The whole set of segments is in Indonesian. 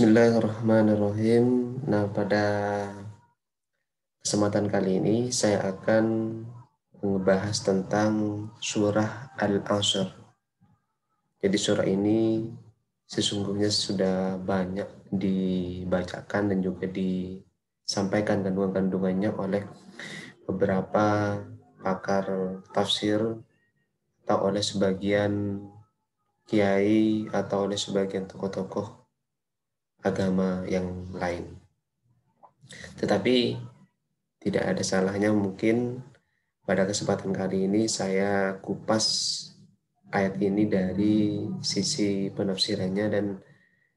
Bismillahirrahmanirrahim. Nah, pada kesempatan kali ini saya akan membahas tentang surah Al-Asr. Jadi surah ini sesungguhnya sudah banyak dibacakan dan juga disampaikan kandungan-kandungannya oleh beberapa pakar tafsir atau oleh sebagian kiai atau oleh sebagian tokoh-tokoh agama yang lain. Tetapi tidak ada salahnya mungkin pada kesempatan kali ini saya kupas ayat ini dari sisi penafsirannya, dan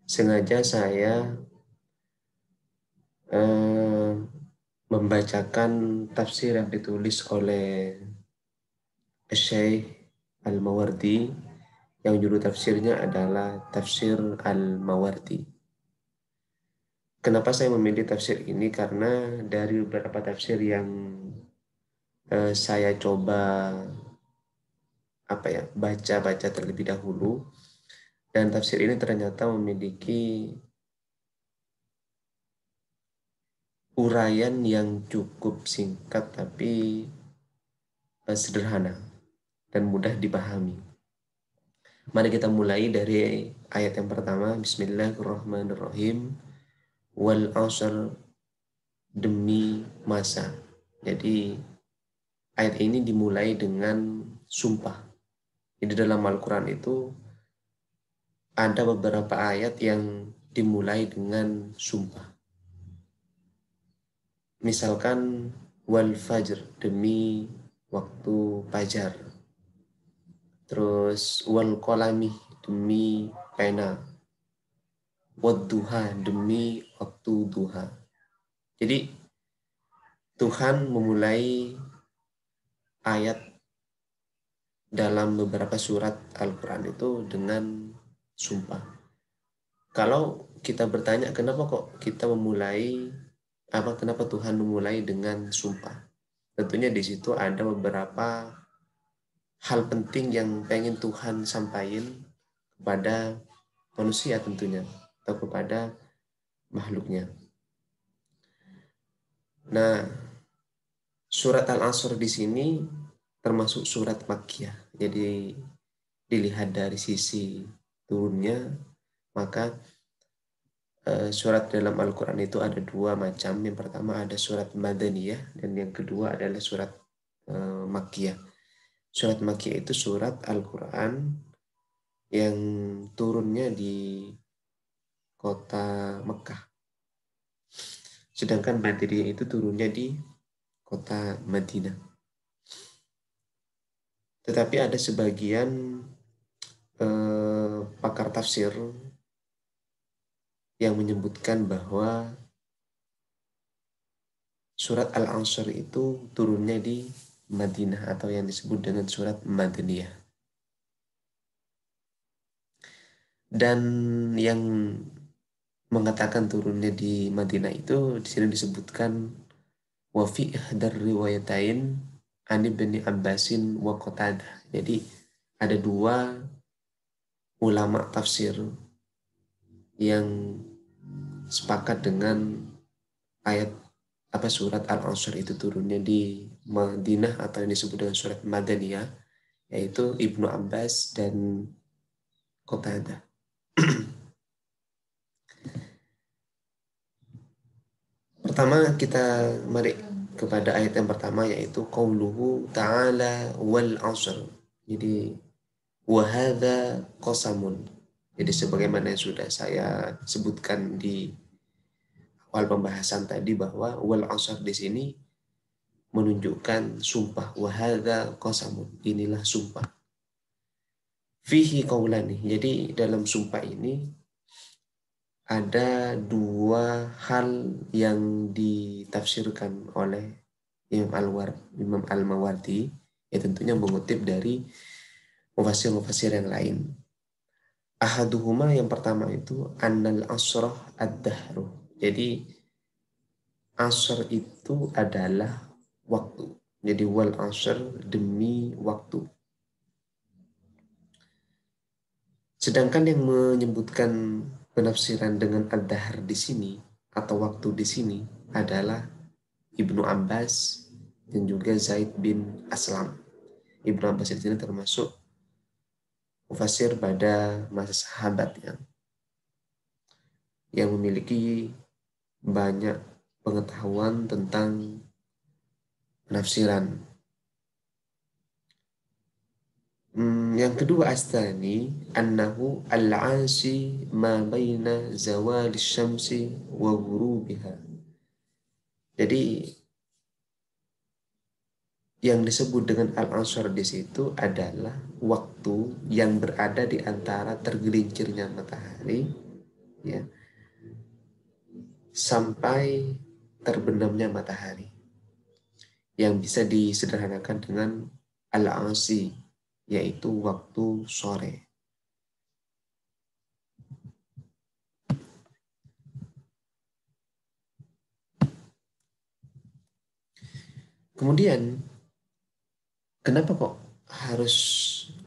sengaja saya eh, membacakan tafsir yang ditulis oleh Syekh Al-Mawardi yang judul tafsirnya adalah Tafsir Al-Mawardi. Kenapa saya memilih tafsir ini? Karena dari beberapa tafsir yang saya coba baca terlebih dahulu, dan tafsir ini ternyata memiliki uraian yang cukup singkat tapi sederhana dan mudah dipahami. Mari kita mulai dari ayat yang pertama. Bismillahirrahmanirrahim. Wal asr, demi masa. Jadi ayat ini dimulai dengan sumpah. Jadi dalam Al-Quran itu ada beberapa ayat yang dimulai dengan sumpah. Misalkan wal fajr, demi waktu fajar. Terus wal kolami, demi pena. Wad duha, demi waktu duha. Jadi Tuhan memulai ayat dalam beberapa surat Al-Quran itu dengan sumpah. Kalau kita bertanya kenapa kok kita kenapa Tuhan memulai dengan sumpah? Tentunya di situ ada beberapa hal penting yang pengen Tuhan sampaikan kepada manusia tentunya, atau kepada makhluknya. Nah, surat Al-Asr di sini termasuk surat Makkiyah. Jadi dilihat dari sisi turunnya, maka surat dalam Al-Quran itu ada dua macam. Yang pertama ada surat Madaniyah, dan yang kedua adalah surat Makkiyah. Surat Makkiyah itu surat Al-Quran yang turunnya di kota Mekah. Sedangkan Madaniyah itu turunnya di kota Madinah. Tetapi ada sebagian pakar tafsir yang menyebutkan bahwa surat Al-Asr itu turunnya di Madinah atau yang disebut dengan surat Madaniyah. Dan yang mengatakan turunnya di Madinah itu di sini disebutkan wa fi ihdar riwayatain an Ibnu Abbasin wa Qatadah. Jadi ada dua ulama tafsir yang sepakat dengan ayat surat Al-Asr itu turunnya di Madinah atau yang disebut dengan surat Madaniyah, yaitu Ibnu Abbas dan Qatadah. Pertama mari kepada ayat yang pertama, yaitu qauluhu ta'ala wal asr. Jadi wa hadza qasamun. Jadi sebagaimana yang sudah saya sebutkan di awal pembahasan tadi, bahwa wal asr di sini menunjukkan sumpah. Wa hadza qasamun. Inilah sumpah. Fihi qaulani. Jadi dalam sumpah ini ada dua hal yang ditafsirkan oleh Imam Al-Mawardi, ya tentunya mengutip dari mufassir-mufassir yang lain. Ahaduhuma, yang pertama itu annal asrah ad-dahru. Jadi asr itu adalah waktu. Jadi wal asr, demi waktu. Sedangkan yang menyebutkan penafsiran dengan ad-dahr di sini atau waktu di sini adalah Ibnu Abbas dan juga Zaid bin Aslam. Ibnu Abbas di sini termasuk mufasir pada masa sahabat yang memiliki banyak pengetahuan tentang penafsiran. Yang kedua astani annahu al-'asi ma baina zawali syamsi wa ghurubiha. Jadi yang disebut dengan al-'asr di situ adalah waktu yang berada di antara tergelincirnya matahari ya sampai terbenamnya matahari, yang bisa disederhanakan dengan al-'asi, yaitu waktu sore. Kemudian kenapa kok harus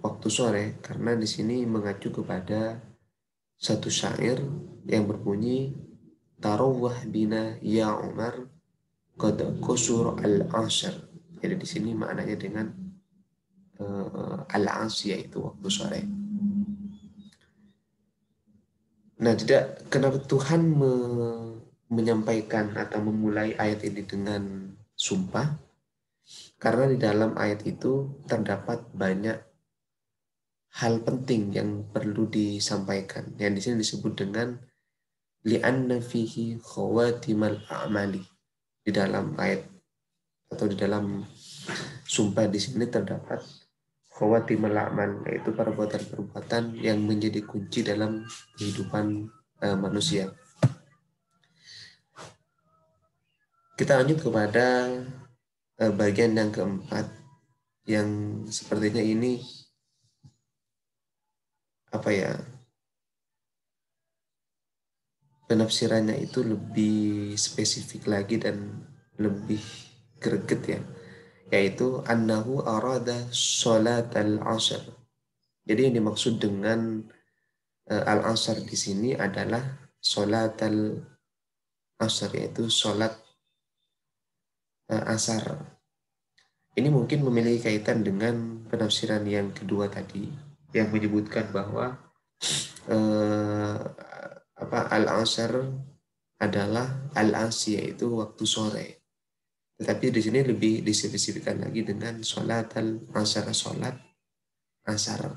waktu sore? Karena di sini mengacu kepada satu syair yang berbunyi tarawwah bina ya Umar qad qusur al-'asr. Jadi di sini maknanya dengan al-'asr, yaitu waktu sore. Nah, tidak, kenapa Tuhan menyampaikan atau memulai ayat ini dengan sumpah? Karena di dalam ayat itu terdapat banyak hal penting yang perlu disampaikan. Yang di sini disebut dengan li'anna fihi khawatimal a'mali. Di dalam ayat atau di dalam sumpah di sini terdapat khawatimal a'mal, yaitu perbuatan-perbuatan yang menjadi kunci dalam kehidupan manusia. Kita lanjut kepada bagian yang keempat, yang sepertinya ini penafsirannya itu lebih spesifik lagi dan lebih greget ya, yaitu annahu arada sholat al-'asr. Jadi yang dimaksud dengan al-'asr di sini adalah sholat al-'asr, yaitu sholat asar. Ini mungkin memiliki kaitan dengan penafsiran yang kedua tadi, yang menyebutkan bahwa al-'asr adalah al-'asy, yaitu waktu sore. Tetapi di sini lebih dispesifikkan lagi dengan sholat al-'asr, sholat asar.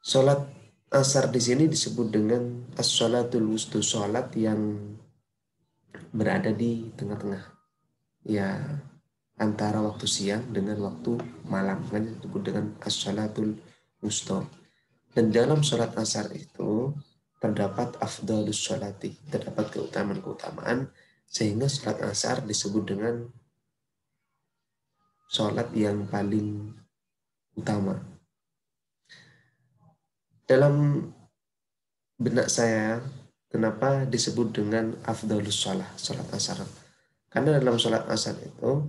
Sholat asar di sini disebut dengan as-sholatul wustu, sholat yang berada di tengah-tengah, ya, antara waktu siang dengan waktu malam, kan disebut dengan as-sholatul wusta. Dan dalam sholat asar itu terdapat afdalus sholati, terdapat keutamaan-keutamaan, sehingga sholat asar disebut dengan sholat yang paling utama. Dalam benak saya, kenapa disebut dengan afdalus sholat asar? Karena dalam sholat asar itu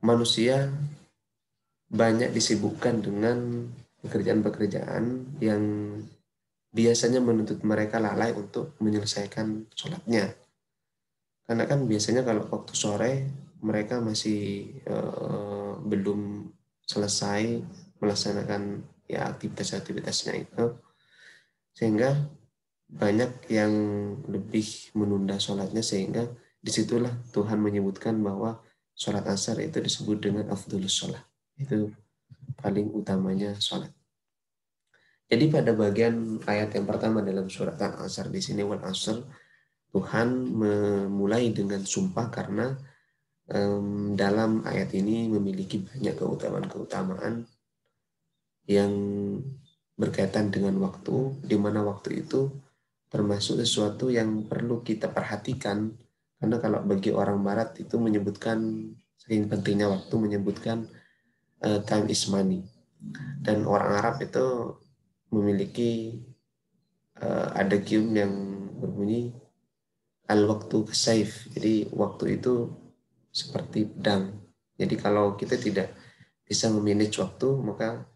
manusia banyak disibukkan dengan pekerjaan-pekerjaan yang biasanya menuntut mereka lalai untuk menyelesaikan sholatnya. Karena kan biasanya kalau waktu sore mereka masih belum selesai melaksanakan ya aktivitas-aktivitasnya itu, sehingga banyak yang lebih menunda sholatnya, sehingga disitulah Tuhan menyebutkan bahwa sholat asar itu disebut dengan afdhulus sholat, itu paling utamanya sholat. Jadi pada bagian ayat yang pertama dalam surat Al-Asr di sini, wal asr, Tuhan memulai dengan sumpah karena dalam ayat ini memiliki banyak keutamaan-keutamaan yang berkaitan dengan waktu, di mana waktu itu termasuk sesuatu yang perlu kita perhatikan. Karena kalau bagi orang Barat itu menyebutkan, saking pentingnya waktu, menyebutkan time is money. Dan orang Arab itu memiliki ada gium yang berbunyi al-waktu saif. Jadi waktu itu seperti pedang. Jadi kalau kita tidak bisa memanage waktu, maka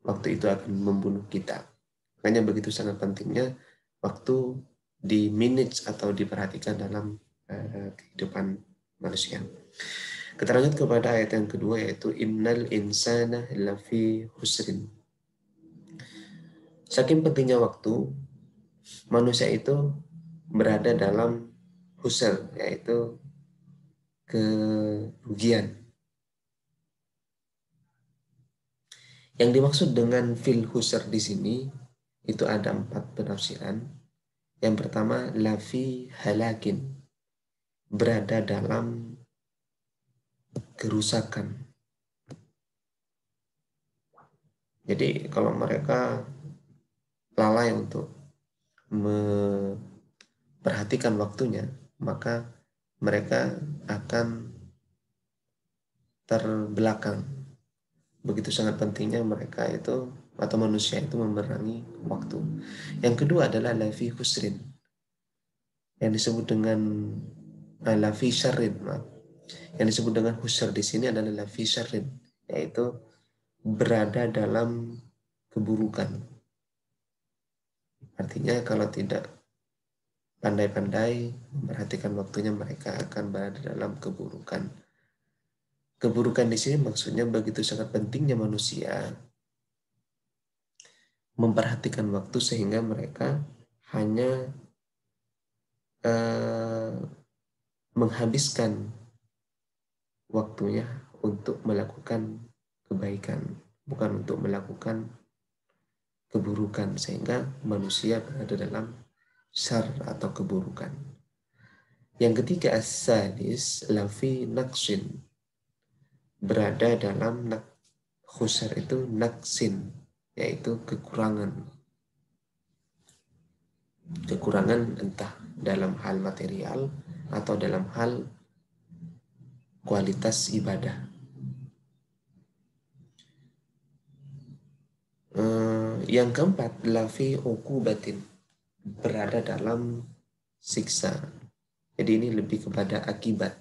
waktu itu akan membunuh kita. Makanya begitu sangat pentingnya waktu di manage atau diperhatikan dalam kehidupan manusia. Kita lanjut kepada ayat yang kedua, yaitu innal insana lafi husrin. Saking pentingnya waktu, manusia itu berada dalam husr, yaitu kerugian. Yang dimaksud dengan fil husr di sini itu ada 4 penafsiran. Yang pertama, lafi halakin, berada dalam kerusakan. Jadi kalau mereka lalai untuk memperhatikan waktunya, maka mereka akan terbelakang. Begitu sangat pentingnya mereka itu atau manusia itu memerangi waktu. Yang kedua adalah lafi husrin, yang disebut dengan lafi syarrin. Yang disebut dengan husr di sini adalah lafi syarrin, yaitu berada dalam keburukan. Artinya kalau tidak pandai-pandai memperhatikan waktunya, mereka akan berada dalam keburukan. Keburukan di sini maksudnya begitu sangat pentingnya manusia memperhatikan waktu sehingga mereka hanya menghabiskan waktunya untuk melakukan kebaikan, bukan untuk melakukan keburukan, sehingga manusia berada dalam syar atau keburukan. Yang ketiga, as-salis lafi naqsin, berada dalam khusar itu naqsin, yaitu kekurangan. Kekurangan entah dalam hal material atau dalam hal kualitas ibadah. Yang keempat, lafi uqubatin, berada dalam siksa. Jadi ini lebih kepada akibat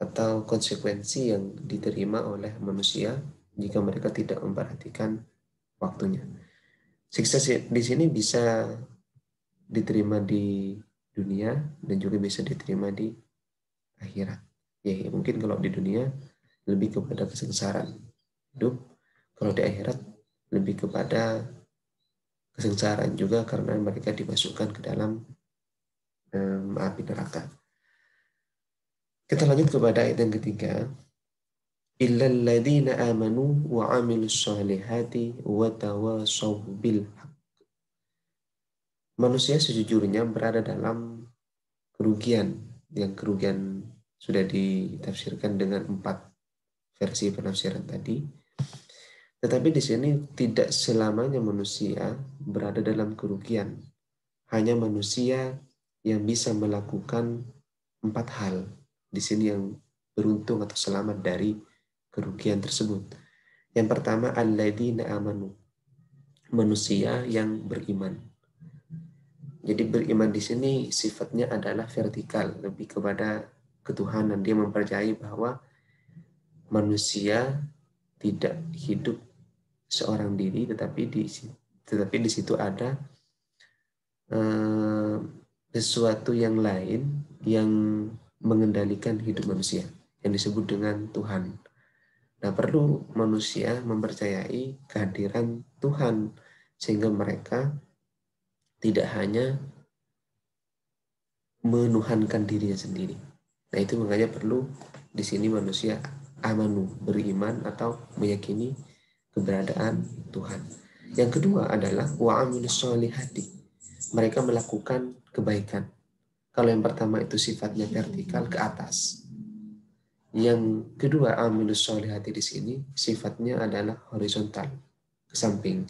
atau konsekuensi yang diterima oleh manusia jika mereka tidak memperhatikan waktunya. Siksa di sini bisa diterima di dunia dan juga bisa diterima di akhirat. Ya, mungkin kalau di dunia lebih kepada kesengsaraan hidup, kalau di akhirat lebih kepada kesengsaraan juga karena mereka dimasukkan ke dalam api neraka. Kita lanjut kepada ayat yang ketiga. Illal ladzina amanu wa 'amilus shalihati wa tawashaw bil haqq. Manusia sejujurnya berada dalam kerugian, yang kerugian sudah ditafsirkan dengan 4 versi penafsiran tadi. Tetapi di sini tidak selamanya manusia berada dalam kerugian. Hanya manusia yang bisa melakukan 4 hal. Di sini yang beruntung atau selamat dari kerugian tersebut. Yang pertama, alladzina amanu, manusia yang beriman. Jadi beriman di sini sifatnya adalah vertikal, lebih kepada ketuhanan. Dia mempercayai bahwa manusia tidak hidup seorang diri, tetapi di situ ada sesuatu yang lain yang mengendalikan hidup manusia, yang disebut dengan Tuhan. Nah, perlu manusia mempercayai kehadiran Tuhan sehingga mereka tidak hanya menuhankan dirinya sendiri. Nah, itu makanya perlu di sini manusia amanu, beriman atau meyakini keberadaan Tuhan. Yang kedua adalah wa amilus sholihati. Mereka melakukan kebaikan. Kalau yang pertama itu sifatnya vertikal ke atas. Yang kedua, amilus sholihati di sini sifatnya adalah horizontal, ke samping.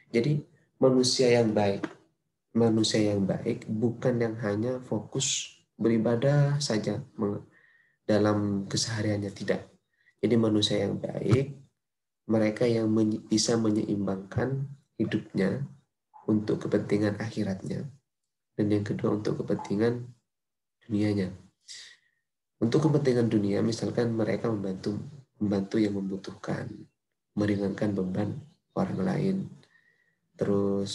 Jadi manusia yang baik bukan yang hanya fokus beribadah saja dalam kesehariannya, tidak. Jadi manusia yang baik, mereka yang bisa menyeimbangkan hidupnya untuk kepentingan akhiratnya, dan yang kedua untuk kepentingan dunianya. Untuk kepentingan dunia, misalkan mereka membantu yang membutuhkan, meringankan beban orang lain. terus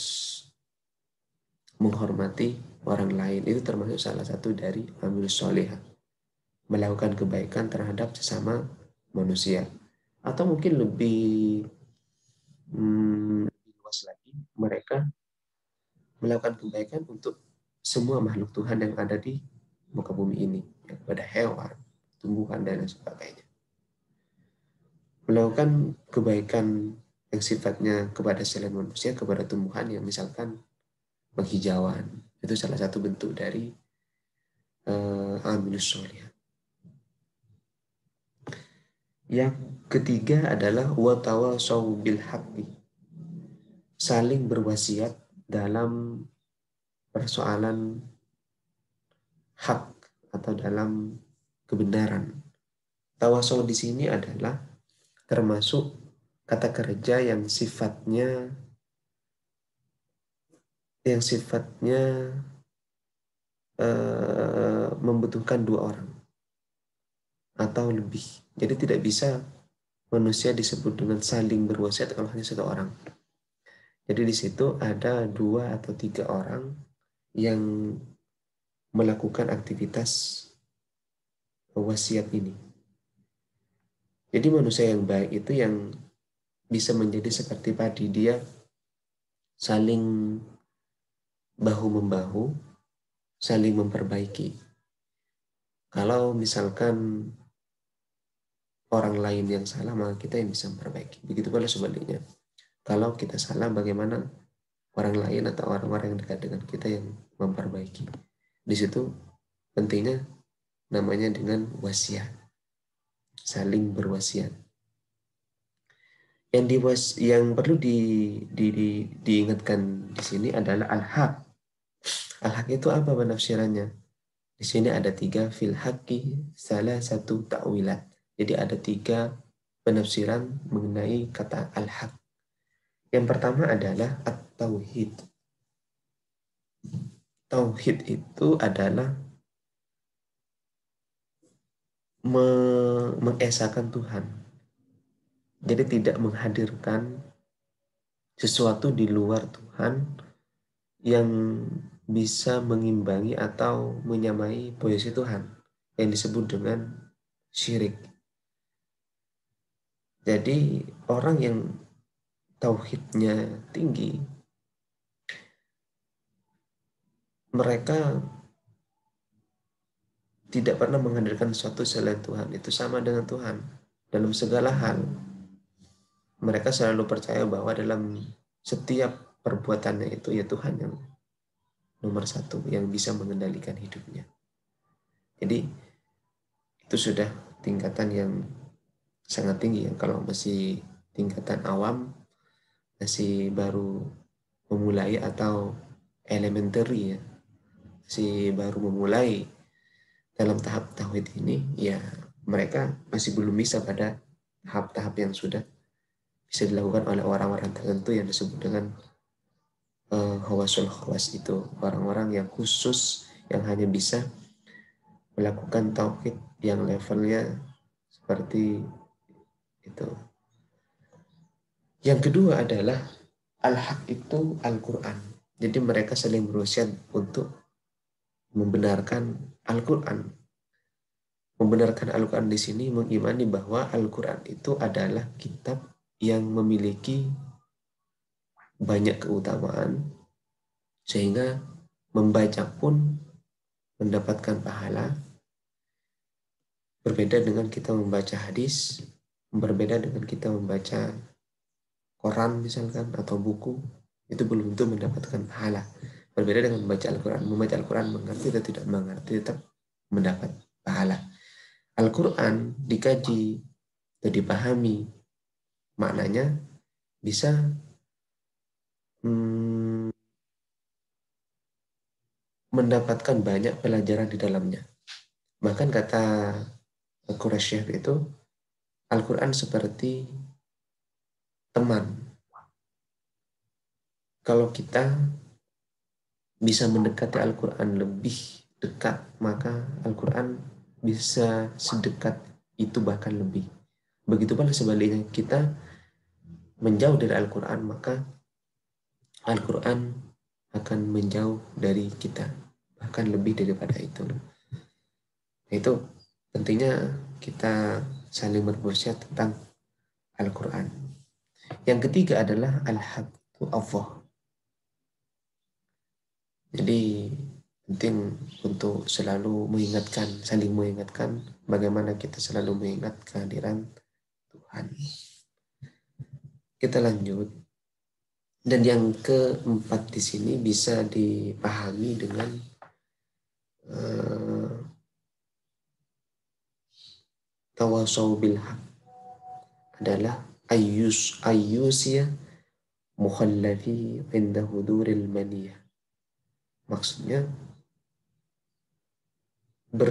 menghormati orang lain. Itu termasuk salah satu dari amilus sholihah, melakukan kebaikan terhadap sesama manusia. Atau mungkin lebih luas lagi, mereka melakukan kebaikan untuk semua makhluk Tuhan yang ada di muka bumi ini, kepada hewan, tumbuhan, dan lain sebagainya. Melakukan kebaikan yang sifatnya kepada selain manusia, kepada tumbuhan yang misalkan penghijauan, itu salah satu bentuk dari amilus sholihah. Yang ketiga adalah watawasau bil haqqi, saling berwasiat dalam persoalan hak atau dalam kebenaran. Tawasau di sini adalah termasuk kata kerja yang sifatnya membutuhkan dua orang atau lebih. Jadi tidak bisa manusia disebut dengan saling berwasiat kalau hanya satu orang. Jadi di situ ada 2 atau 3 orang yang melakukan aktivitas wasiat ini. Jadi manusia yang baik itu yang bisa menjadi seperti padi, dia saling bahu-membahu, saling memperbaiki. Kalau misalkan orang lain yang salah, maka kita yang bisa memperbaiki. Begitu pula sebaliknya. Kalau kita salah, bagaimana orang lain atau orang-orang yang dekat dengan kita yang memperbaiki. Di situ pentingnya namanya dengan wasiat, saling berwasiat. Yang perlu diingatkan di sini adalah al-haq. Al-haq itu apa penafsirannya? Di sini ada 3 fil haqqi salah satu ta'wilat. Jadi ada 3 penafsiran mengenai kata al-haq. Yang pertama adalah at-tauhid. Tauhid itu adalah mengesahkan Tuhan. Jadi tidak menghadirkan sesuatu di luar Tuhan yang bisa mengimbangi atau menyamai posisi Tuhan, yang disebut dengan syirik. Jadi orang yang tauhidnya tinggi, mereka tidak pernah menghadirkan sesuatu selain Tuhan. Itu sama dengan Tuhan dalam segala hal. Mereka selalu percaya bahwa dalam setiap perbuatannya itu ya Tuhan yang nomor 1, yang bisa mengendalikan hidupnya. Jadi itu sudah tingkatan yang sangat tinggi. Kalau masih tingkatan awam, masih baru memulai atau elementary ya, masih baru memulai dalam tahap tauhid ini, ya mereka masih belum bisa pada tahap-tahap yang sudah bisa dilakukan oleh orang-orang tertentu yang disebut dengan khawasul khawas, itu orang-orang yang khusus yang hanya bisa melakukan tauhid yang levelnya seperti itu. Yang kedua adalah al-haq itu Al-Quran. Jadi mereka saling berwasiat untuk membenarkan Al-Quran. Membenarkan Al-Quran di sini mengimani bahwa Al-Quran itu adalah kitab yang memiliki banyak keutamaan, sehingga membaca pun mendapatkan pahala. Berbeda dengan kita membaca hadis, berbeda dengan kita membaca koran misalkan atau buku, itu belum tentu mendapatkan pahala. Berbeda dengan membaca Al-Quran. Membaca Al-Quran mengerti atau tidak mengerti tetap mendapat pahala. Al-Quran dikaji atau dipahami maknanya bisa mendapatkan banyak pelajaran di dalamnya. Bahkan kata Quraisy itu, Al-Quran seperti teman. Kalau kita bisa mendekati Al-Quran lebih dekat, maka Al-Quran bisa sedekat itu bahkan lebih. Begitu pula sebaliknya, kita menjauh dari Al-Quran, maka Al-Quran akan menjauh dari kita, bahkan lebih daripada itu. Itu pentingnya kita saling berwasiat tentang Al-Quran. Yang ketiga adalah al-habdu Allah. Jadi penting untuk selalu mengingatkan, saling mengingatkan bagaimana kita selalu mengingat kehadiran Tuhan. Kita lanjut. Dan yang keempat di sini bisa dipahami dengan tawasau bil haq, adalah ayyusya mukhallafi inda huduril maniyah. Maksudnya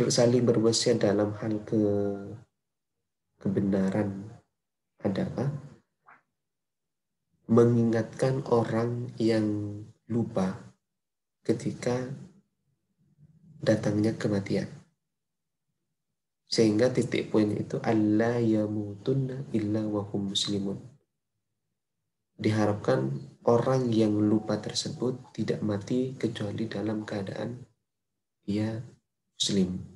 saling berwasiat dalam hal kebenaran adalah mengingatkan orang yang lupa ketika datangnya kematian. Sehingga titik poin itu alla yamutunna illa wahum muslimun. Diharapkan orang yang lupa tersebut tidak mati kecuali dalam keadaan ia muslim.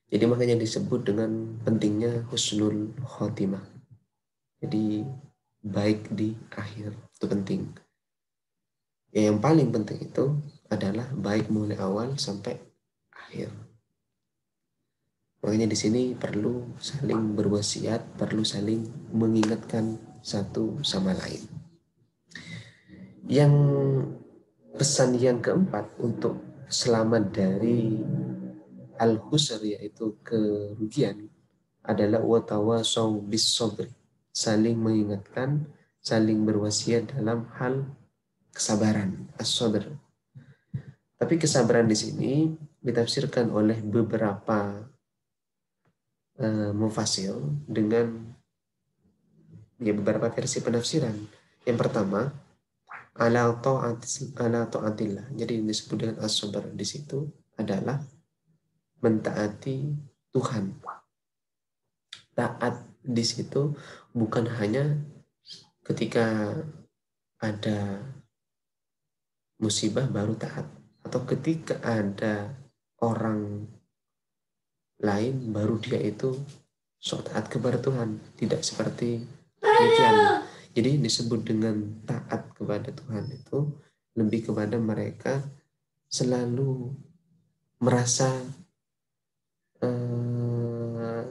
Jadi makanya disebut dengan pentingnya husnul khotimah. Jadi baik di akhir itu penting. Ya, yang paling penting itu adalah baik mulai awal sampai akhir. Makanya di sini perlu saling berwasiat, perlu saling mengingatkan satu sama lain. Yang pesan yang keempat untuk selamat dari al-husr, yaitu kerugian, adalah watawasau bis sabri, saling mengingatkan, saling berwasiat dalam hal kesabaran, as-sabr. Tapi kesabaran di sini ditafsirkan oleh beberapa mufasir dengan beberapa versi penafsiran. Yang pertama, ala ta'atillah. Jadi yang disebut dengan as-sabr di situ adalah mentaati Tuhan. Taat di situ bukan hanya ketika ada musibah baru taat, atau ketika ada orang lain baru dia itu sok taat kepada Tuhan. Tidak seperti demikian. Jadi disebut dengan taat kepada Tuhan itu lebih kepada mereka selalu merasa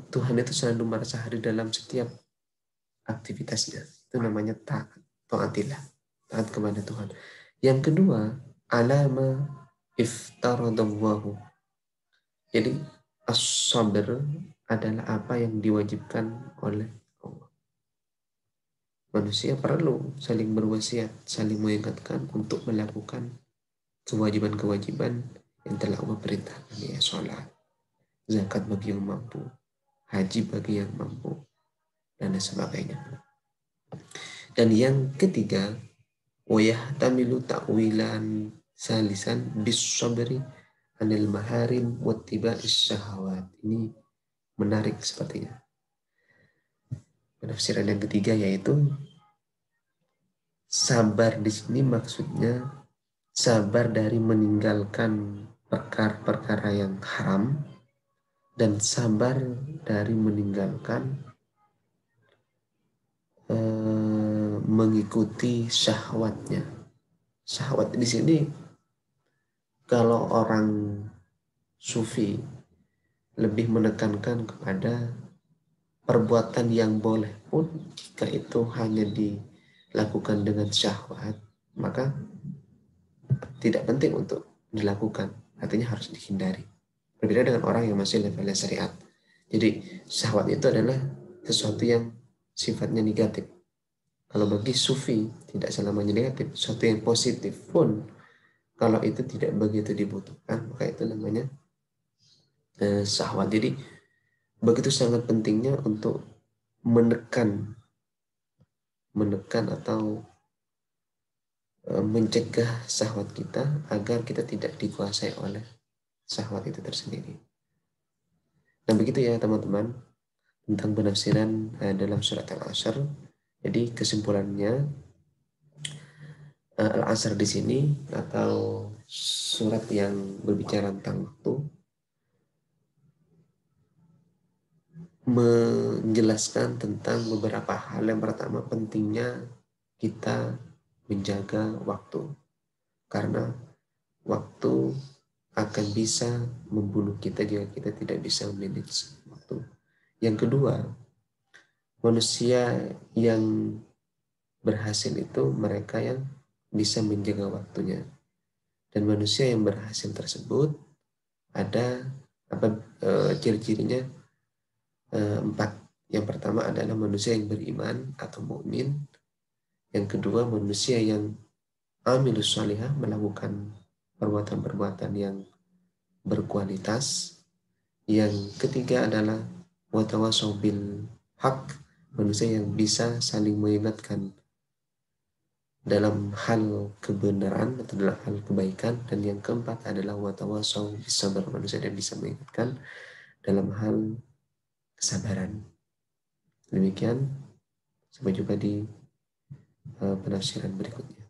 Tuhan itu selalu merasa hadir dalam setiap aktivitasnya. Itu namanya taatillah, taat kepada Tuhan. Yang kedua, alama iftaradallahu. Jadi as-sabr adalah apa yang diwajibkan oleh Allah. Manusia perlu saling berwasiat, saling mengingatkan untuk melakukan kewajiban-kewajiban yang telah Allah perintahkan, ya sholat, zakat bagi yang mampu, haji bagi yang mampu, dan sebagainya. Dan yang ketiga, wayahtamilu ta'wilan salisan bis sabri anil maharim wattiba'is syahawat. Ini menarik sepertinya. Penafsiran yang ketiga yaitu sabar di sini maksudnya sabar dari meninggalkan perkara-perkara yang haram dan sabar dari meninggalkan mengikuti syahwatnya. Syahwat di sini kalau orang sufi lebih menekankan kepada perbuatan yang boleh pun jika itu hanya dilakukan dengan syahwat, maka tidak penting untuk dilakukan, artinya harus dihindari. Berbeda dengan orang yang masih levelnya syariat. Jadi syahwat itu adalah sesuatu yang sifatnya negatif. Kalau bagi sufi tidak selamanya negatif, sesuatu yang positif pun kalau itu tidak begitu dibutuhkan, maka itu namanya syahwat. Jadi begitu sangat pentingnya untuk menekan atau mencegah syahwat kita agar kita tidak dikuasai oleh syahwat itu tersendiri. Nah begitu ya teman-teman tentang penafsiran dalam surat Al-Asr. Jadi kesimpulannya, Al-Asr di sini atau surat yang berbicara tentang waktu menjelaskan tentang beberapa hal. Yang pertama, pentingnya kita menjaga waktu, karena waktu akan bisa membunuh kita jika kita tidak bisa memanage waktu. Yang kedua, manusia yang berhasil itu mereka yang bisa menjaga waktunya. Dan manusia yang berhasil tersebut ada ciri-cirinya empat. Yang pertama adalah manusia yang beriman atau mukmin. Yang kedua, manusia yang amilus salihah, melakukan perbuatan-perbuatan yang berkualitas. Yang ketiga adalah watawasau bil haq, manusia yang bisa saling mengingatkan dalam hal kebenaran atau dalam hal kebaikan. Dan yang keempat adalah watawasau bis sabar, manusia yang bisa mengingatkan dalam hal kesabaran. Demikian, sampai jumpa di penafsiran berikutnya.